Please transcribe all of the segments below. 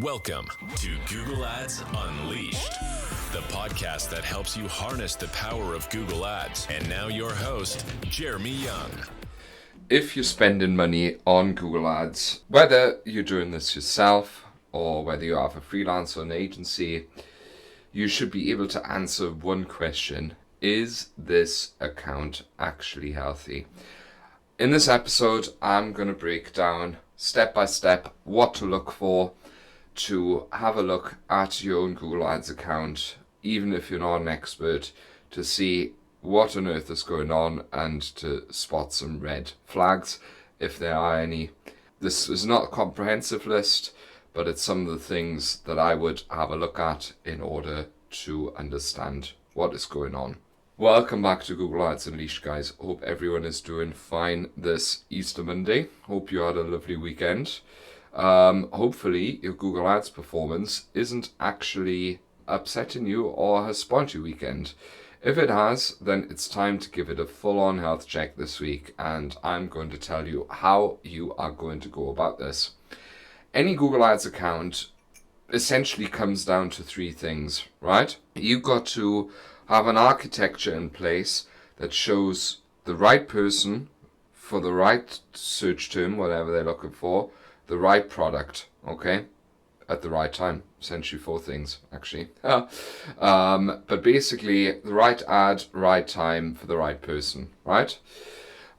Welcome to Google Ads Unleashed, the podcast that helps you harness the power of Google Ads. And now your host, Jeremy Young. If you're spending money on Google Ads, whether you're doing this yourself or whether you have a freelance or an agency, you should be able to answer one question: is this account actually healthy? In this episode, I'm going to break down step by step what to look for to have a look at your own Google Ads account, even if you're not an expert, to see what on earth is going on and to spot some red flags if there are any. This is not a comprehensive list, but it's some of the things that I would have a look at in order to understand what is going on. Welcome back to Google Ads Unleashed, guys. Hope everyone is doing fine this Easter Monday. Hope you had a lovely weekend. Hopefully your Google Ads performance isn't actually upsetting you or has spoiled your weekend. If it has, then it's time to give it a full-on health check this week, and I'm going to tell you how you are going to go about this. Any Google Ads account essentially comes down to three things, right? You've got to have an architecture in place that shows the right person for the right search term, whatever they're looking for, the right product, okay, at the right time. Essentially four things, actually. But basically, the right ad, right time for the right person, right?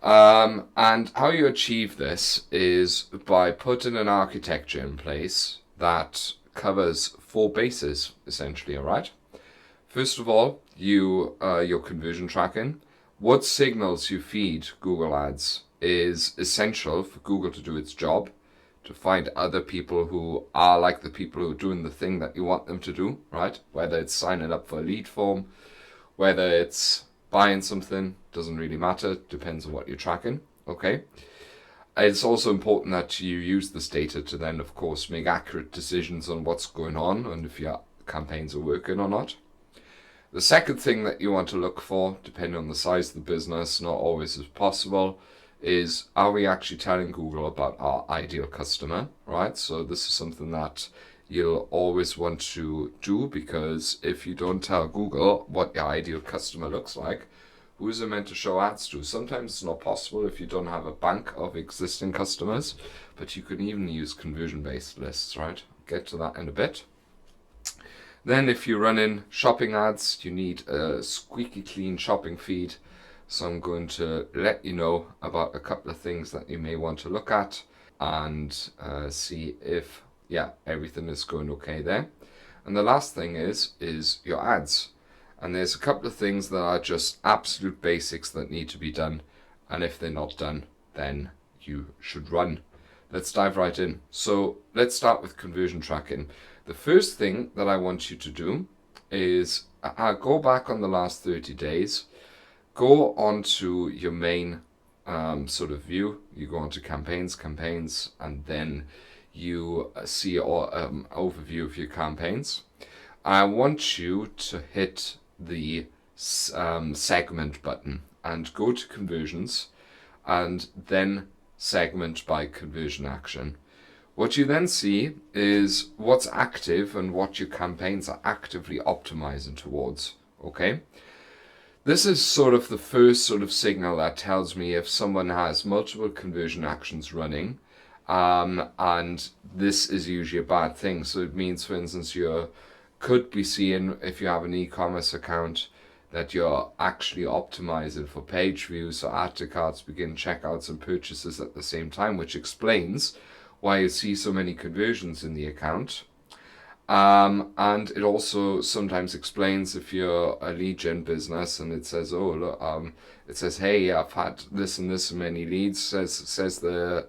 And how you achieve this is by putting an architecture in place that covers four bases, essentially, all right? First of all, your conversion tracking. What signals you feed Google Ads is essential for Google to do its job, to find other people who are like the people who are doing the thing that you want them to do, right? Whether it's signing up for a lead form, whether it's buying something, doesn't really matter, depends on what you're tracking, okay? It's also important that you use this data to then, of course, make accurate decisions on what's going on and if your campaigns are working or not. The second thing that you want to look for, depending on the size of the business, not always as possible, is are we actually telling Google about our ideal customer, right? So this is something that you'll always want to do, because if you don't tell Google what your ideal customer looks like, who is it meant to show ads to? Sometimes it's not possible if you don't have a bank of existing customers, but you can even use conversion-based lists, right? Get to that in a bit. Then if you're running shopping ads, you need a squeaky clean shopping feed. So I'm going to let you know about a couple of things that you may want to look at and see if, everything is going okay there. And the last thing is your ads. And there's a couple of things that are just absolute basics that need to be done. And if they're not done, then you should run. Let's dive right in. So let's start with conversion tracking. The first thing that I want you to do is go back on the last 30 days. Go onto your main sort of view. You go onto campaigns, and then you see an overview of your campaigns. I want you to hit the segment button and go to conversions and then segment by conversion action. What you then see is what's active and what your campaigns are actively optimizing towards, okay? This is sort of the first sort of signal that tells me if someone has multiple conversion actions running, and this is usually a bad thing. So it means, for instance, you could be seeing, if you have an e-commerce account, that you're actually optimizing for page views, so add to carts, begin checkouts and purchases at the same time, which explains why you see so many conversions in the account. And it also sometimes explains if you're a lead gen business and it says, oh, look, it says, hey, I've had this and this many leads, says the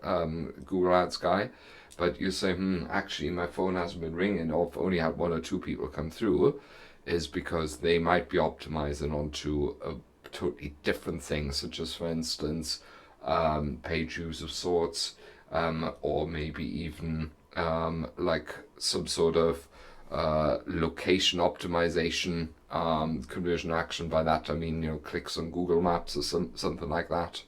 Google Ads guy, but you say, actually my phone hasn't been ringing, or I've only had one or two people come through, is because they might be optimizing onto a totally different thing, such as, for instance, page views of sorts, or maybe even like some sort of location optimization conversion action. By that I mean, clicks on Google Maps or something like that.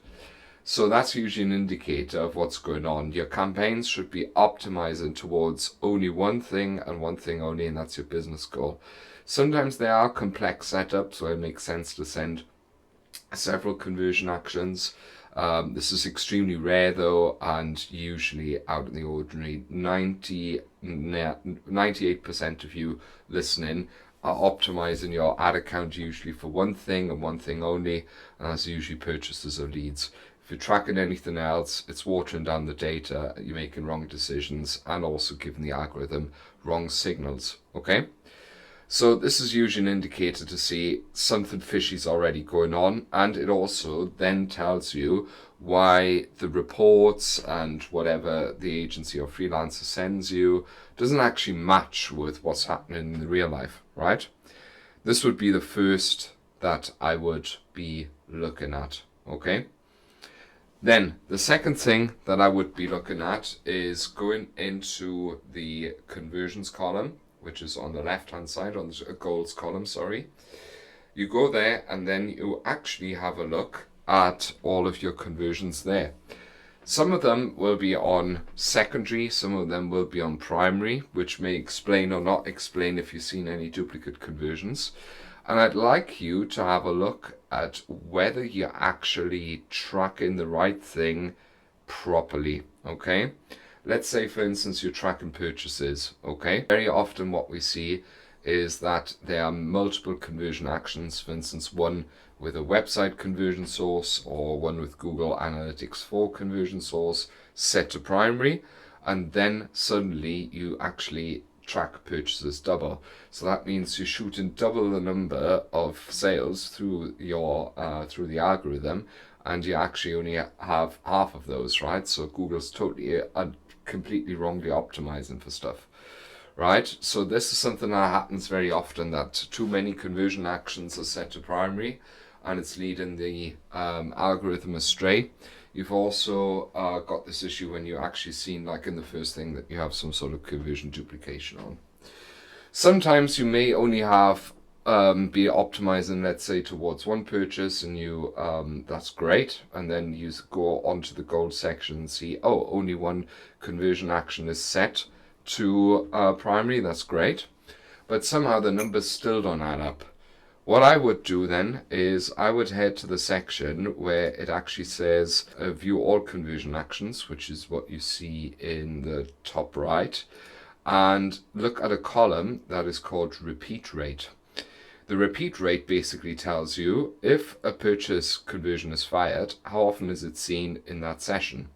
So that's usually an indicator of what's going on. Your campaigns should be optimizing towards only one thing and one thing only, and that's your business goal. Sometimes there are complex setups where it makes sense to send several conversion actions. This is extremely rare though, and usually out of the ordinary. 98% of you listening are optimizing your ad account usually for one thing and one thing only, and that's usually purchases of leads. If you're tracking anything else, it's watering down the data, you're making wrong decisions, and also giving the algorithm wrong signals, okay? So this is usually an indicator to see something fishy is already going on, and it also then tells you why the reports and whatever the agency or freelancer sends you doesn't actually match with what's happening in real life, right? This would be the first that I would be looking at, okay? Then the second thing that I would be looking at is going into the conversions column, which is on the left hand side, on the goals column, sorry. You go there and then you actually have a look at all of your conversions there. Some of them will be on secondary, some of them will be on primary, which may explain or not explain if you've seen any duplicate conversions. And I'd like you to have a look at whether you're actually tracking the right thing properly, okay? Let's say, for instance, you're tracking purchases, okay? Very often what we see is that there are multiple conversion actions, for instance, one with a website conversion source or one with Google Analytics 4 conversion source set to primary, and then suddenly you actually track purchases double. So that means you're shooting double the number of sales through your through the algorithm, and you actually only have half of those, right? So Google's totally completely wrongly optimizing for stuff, right? So this is something that happens very often, that too many conversion actions are set to primary, and it's leading the algorithm astray. You've also got this issue when you're actually seen, like in the first thing, that you have some sort of conversion duplication on. Sometimes you may only have be optimizing, let's say, towards one purchase, and you that's great, and then you go onto the goal section and see, oh, only one conversion action is set to primary. That's great, but somehow the numbers still don't add up. What I would do then is I would head to the section where it actually says view all conversion actions, which is what you see in the top right, and look at a column that is called repeat rate. The repeat rate basically tells you if a purchase conversion is fired, how often is it seen in that session.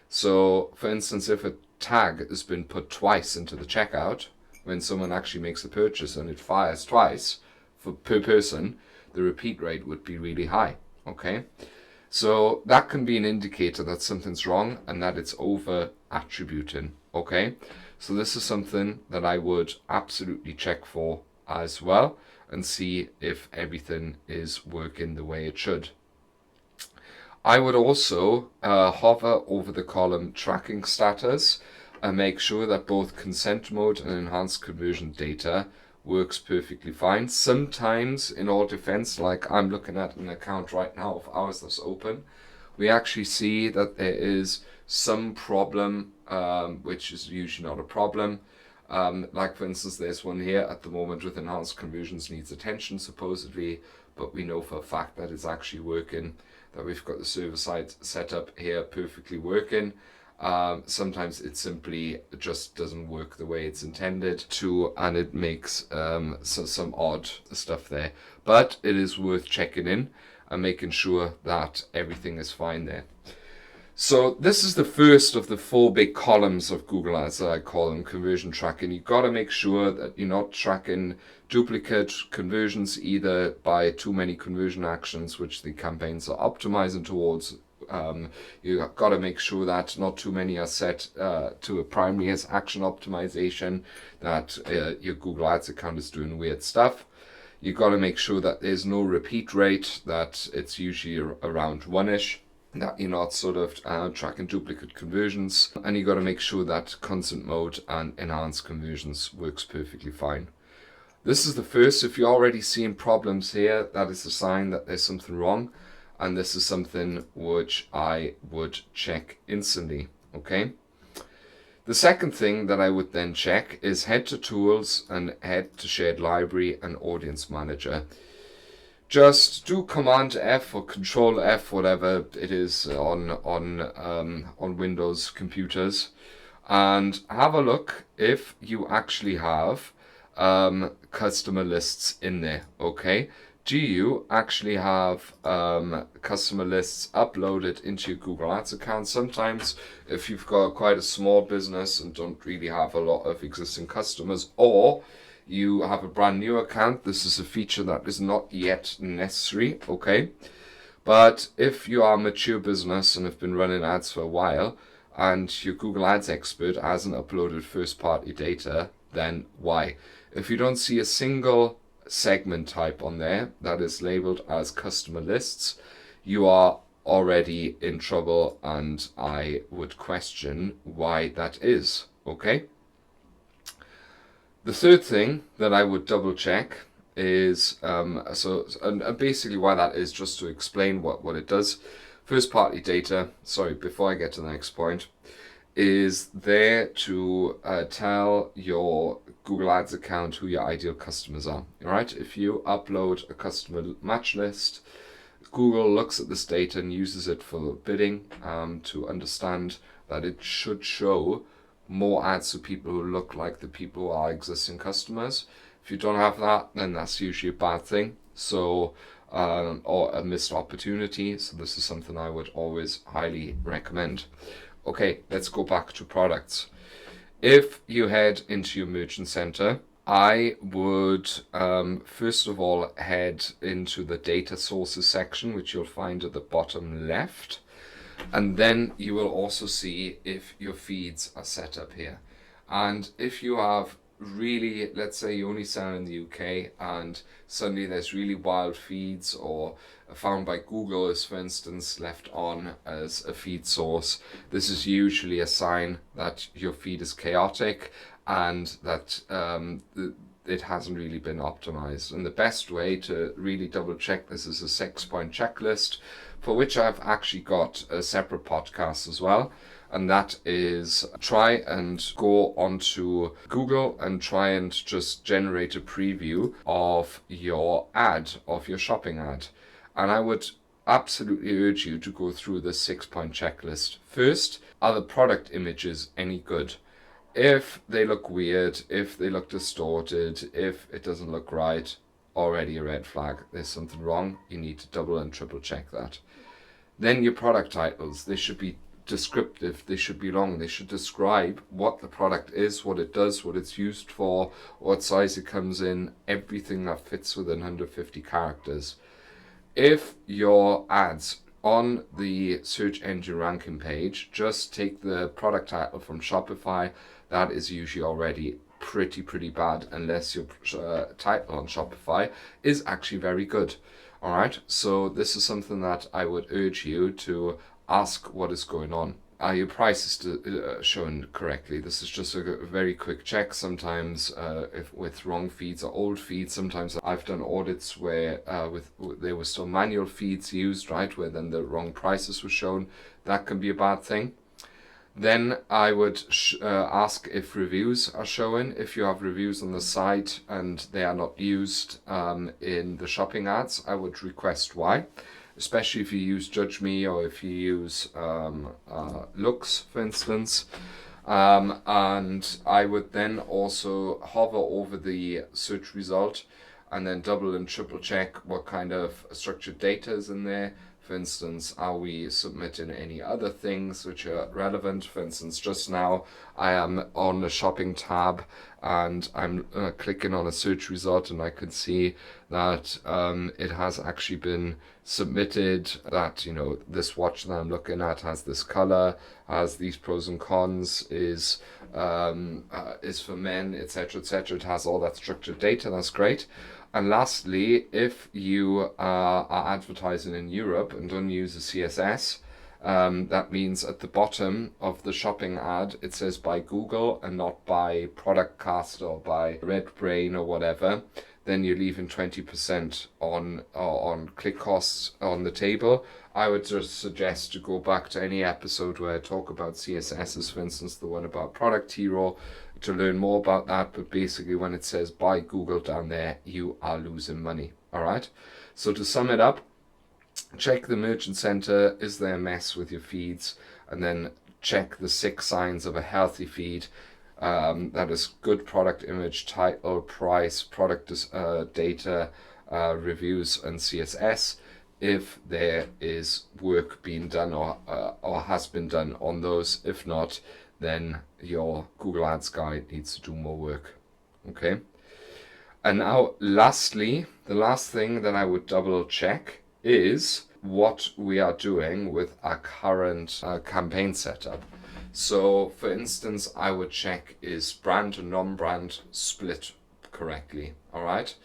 So for instance, if a tag has been put twice into the checkout, when someone actually makes a purchase and it fires twice per person, the repeat rate would be really high, okay? So that can be an indicator that something's wrong and that it's over attributing, okay? So this is something that I would absolutely check for as well and see if everything is working the way it should. I would also hover over the column tracking status and make sure that both consent mode and enhanced conversion data works perfectly fine. Sometimes, in all defense, like I'm looking at an account right now of ours that's open, we actually see that there is some problem, which is usually not a problem. Like for instance, there's one here at the moment with enhanced conversions needs attention supposedly, but we know for a fact that it's actually working, that we've got the server side set up here perfectly working. Sometimes it simply just doesn't work the way it's intended to, and it makes some odd stuff there. But it is worth checking in and making sure that everything is fine there. So this is the first of the 4 big columns of Google Ads that I call them, conversion tracking. You've got to make sure that you're not tracking duplicate conversions either by too many conversion actions, which the campaigns are optimizing towards. You've got to make sure that not too many are set to a primary as action optimization, that your Google Ads account is doing weird stuff. You've got to make sure that there's no repeat rate, that it's usually around 1-ish, that you're not sort of tracking duplicate conversions, and you've got to make sure that consent mode and enhanced conversions works perfectly fine. This is the first. If you're already seeing problems here, that is a sign that there's something wrong. and this is something which I would check instantly. Okay. The second thing that I would then check is head to Tools and head to Shared Library and Audience Manager. Just do Command F or Control F, whatever it is on Windows computers, and have a look if you actually have customer lists in there. Okay. Do you actually have customer lists uploaded into your Google Ads account? Sometimes if you've got quite a small business and don't really have a lot of existing customers, or you have a brand new account, this is a feature that is not yet necessary, okay? But if you are a mature business and have been running ads for a while and your Google Ads expert hasn't uploaded first-party data, then why? If you don't see a single segment type on there that is labeled as customer lists, you are already in trouble, and I would question why that is. Okay. The third thing that I would double check is basically why that is, just to explain what it does. First party data, sorry, before I get to the next point, is there to tell your Google Ads account who your ideal customers are. All right, if you upload a customer match list, Google looks at this data and uses it for bidding to understand that it should show more ads to people who look like the people who are existing customers. If you don't have that, then that's usually a bad thing. So, or a missed opportunity. So this is something I would always highly recommend. Okay, let's go back to products. If you head into your merchant center, I would first of all head into the data sources section, which you'll find at the bottom left. And then you will also see if your feeds are set up here. And if you have really, let's say you only sell in the UK and suddenly there's really wild feeds, or found by Google is, for instance, left on as a feed source, this is usually a sign that your feed is chaotic and that it hasn't really been optimized. And the best way to really double check this is a 6-point checklist, for which I've actually got a separate podcast as well. And that is, try and go onto Google and try and just generate a preview of your ad, of your shopping ad. And I would absolutely urge you to go through this 6-point checklist. First, are the product images any good? If they look weird, if they look distorted, if it doesn't look right, already a red flag. There's something wrong. You need to double and triple check that. Then your product titles, they should be descriptive, they should be long, they should describe what the product is, what it does, what it's used for, what size it comes in, everything that fits within 150 characters. If your ads on the search engine ranking page just take the product title from Shopify, that is usually already pretty bad, unless your title on Shopify is actually very good. All right, so this is something that I would urge you to ask what is going on. Are your prices shown correctly? This is just a very quick check. Sometimes if with wrong feeds or old feeds, sometimes I've done audits where there were still manual feeds used, right, where then the wrong prices were shown. That can be a bad thing. Then I would ask if reviews are showing. If you have reviews on the site and they are not used in the shopping ads, I would request why. Especially if you use Judge Me or if you use Looks, for instance. And I would then also hover over the search result and then double and triple check what kind of structured data is in there. For instance, are we submitting any other things which are relevant? For instance, just now I am on the shopping tab and I'm clicking on a search result, and I can see that it has actually been submitted that, you know, this watch that I'm looking at has this color, has these pros and cons, is for men, etc., etc. It has all that structured data. That's great. And lastly, if you are advertising in Europe and don't use a CSS, That means at the bottom of the shopping ad, it says by Google and not by Productcast or by RedBrain or whatever. Then you're leaving 20% on click costs on the table. I would just suggest to go back to any episode where I talk about CSSs, for instance, the one about Product Hero, to learn more about that. But basically, when it says by Google down there, you are losing money. All right. So to sum it up, check the Merchant Center. Is there a mess with your feeds? And then check the 6 signs of a healthy feed. That is good product image, title, price, product data, reviews, and CSS. If there is work being done or has been done on those. If not, then your Google Ads guide needs to do more work. Okay. And now, lastly, the last thing that I would double check is what we are doing with our current campaign setup. So, for instance, I would check, is brand and non-brand split correctly? All right.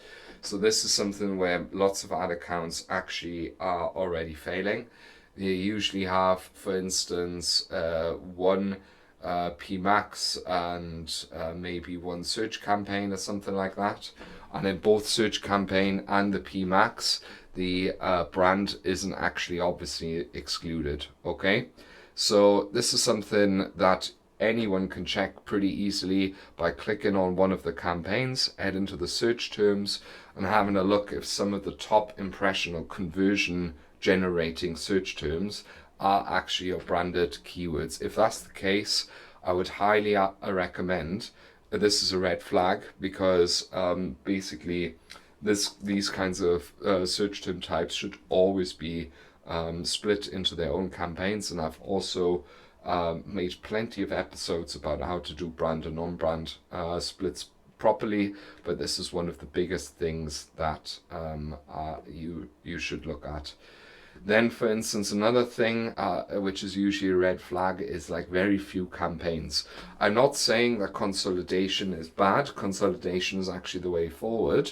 So this is something where lots of ad accounts actually are already failing. They usually have, for instance, one PMax and maybe one search campaign or something like that. And in both search campaign and the PMax, the brand isn't actually obviously excluded. Okay. So this is something that anyone can check pretty easily by clicking on one of the campaigns, head into the search terms, and having a look if some of the top impression or conversion generating search terms are actually your branded keywords. If that's the case, I would highly recommend, this is a red flag, because basically these kinds of search term types should always be split into their own campaigns. And I've also made plenty of episodes about how to do brand and non-brand splits properly, but this is one of the biggest things that you should look at. Then, for instance, another thing which is usually a red flag is like very few campaigns. I'm not saying that consolidation is bad. Consolidation is actually the way forward,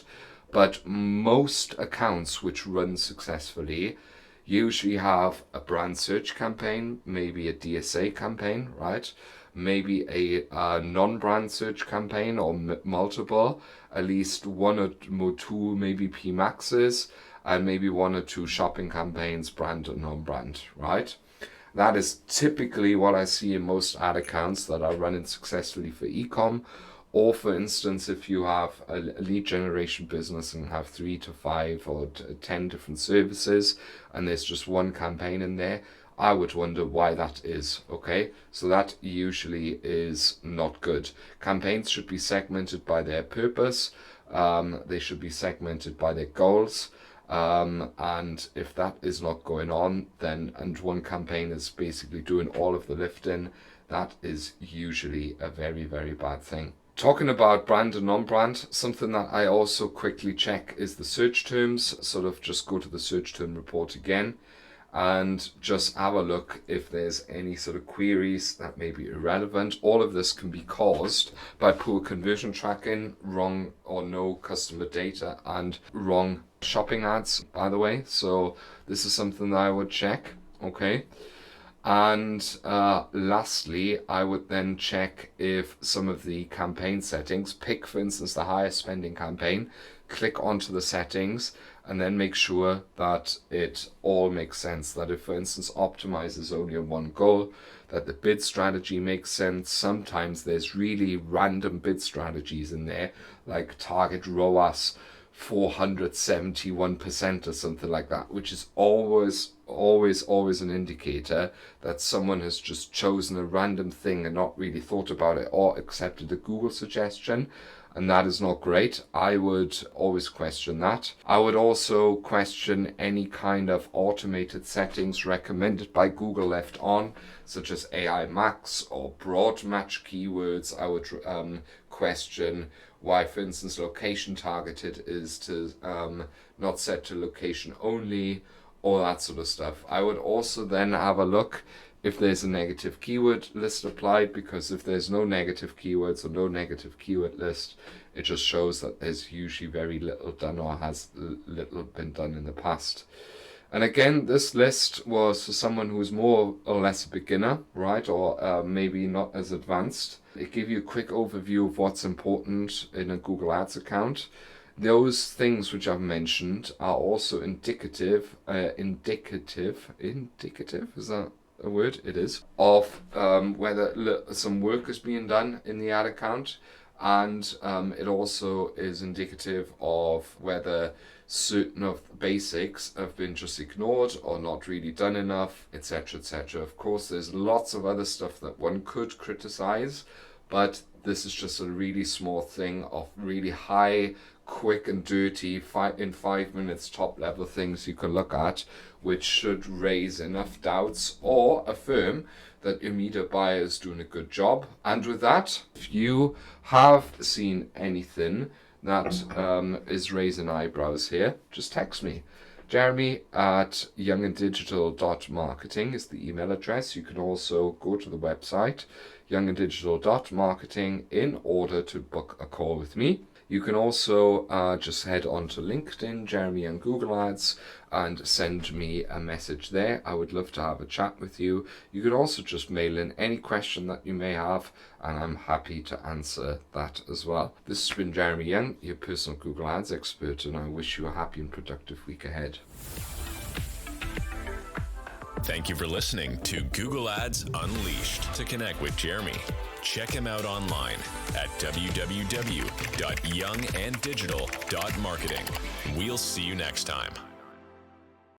but most accounts which run successfully usually have a brand search campaign, maybe a DSA campaign, right? Maybe a non-brand search campaign or multiple, at least one or two maybe PMaxes, and maybe one or two shopping campaigns, brand and non-brand, right? That is typically what I see in most ad accounts that are running successfully for e-com. Or for instance, if you have a lead generation business and have 3 to 5 or 10 different services and there's just one campaign in there, I would wonder why that is, okay? So that usually is not good. Campaigns should be segmented by their purpose. They should be segmented by their goals. And if that is not going on, then, and one campaign is basically doing all of the lifting, that is usually a very, very bad thing. Talking about brand and non-brand, something that I also quickly check is the search terms. Sort of just go to the search term report again and just have a look if there's any sort of queries that may be irrelevant. All of this can be caused by poor conversion tracking, wrong or no customer data, and wrong shopping ads, by the way. So this is something that I would check, okay? And lastly, I would then check if some of the campaign settings, pick for instance the highest spending campaign, click onto the settings, and then make sure that it all makes sense. That if for instance optimize is only on one goal, that the bid strategy makes sense. Sometimes there's really random bid strategies in there, like target ROAS 471% or something like that, which is always an indicator that someone has just chosen a random thing and not really thought about it or accepted a Google suggestion, and that is not great. I would always question that. I would also question any kind of automated settings recommended by Google left on, such as AI Max or broad match keywords. I would question why, for instance, location targeted is to not set to location only, all that sort of stuff. I would also then have a look if there's a negative keyword list applied, because if there's no negative keywords or no negative keyword list, it just shows that there's usually very little done or has little been done in the past. And again, this list was for someone who's more or less a beginner, right? Or maybe not as advanced. It gives you a quick overview of what's important in a Google Ads account. Those things which I've mentioned are also indicative, is that a word? It is. Of whether some work is being done in the ad account. And it also is indicative of whether certain of the basics have been just ignored or not really done enough, etc., etc. Of course, there's lots of other stuff that one could criticize, but this is just a really small thing of really high, quick and dirty, in 5 minutes top level things you can look at, which should raise enough doubts or affirm that your media buyer is doing a good job. And with that, if you have seen anything that is raising eyebrows here, just text me. Jeremy@younganddigital.marketing is the email address. You can also go to the website, younganddigital.marketing, in order to book a call with me. You can also just head on to LinkedIn, Jeremy Young Google Ads, and send me a message there. I would love to have a chat with you. You could also just mail in any question that you may have, and I'm happy to answer that as well. This has been Jeremy Young, your personal Google Ads expert, and I wish you a happy and productive week ahead. Thank you for listening to Google Ads Unleashed. To connect with Jeremy, check him out online at www.younganddigital.marketing. We'll see you next time.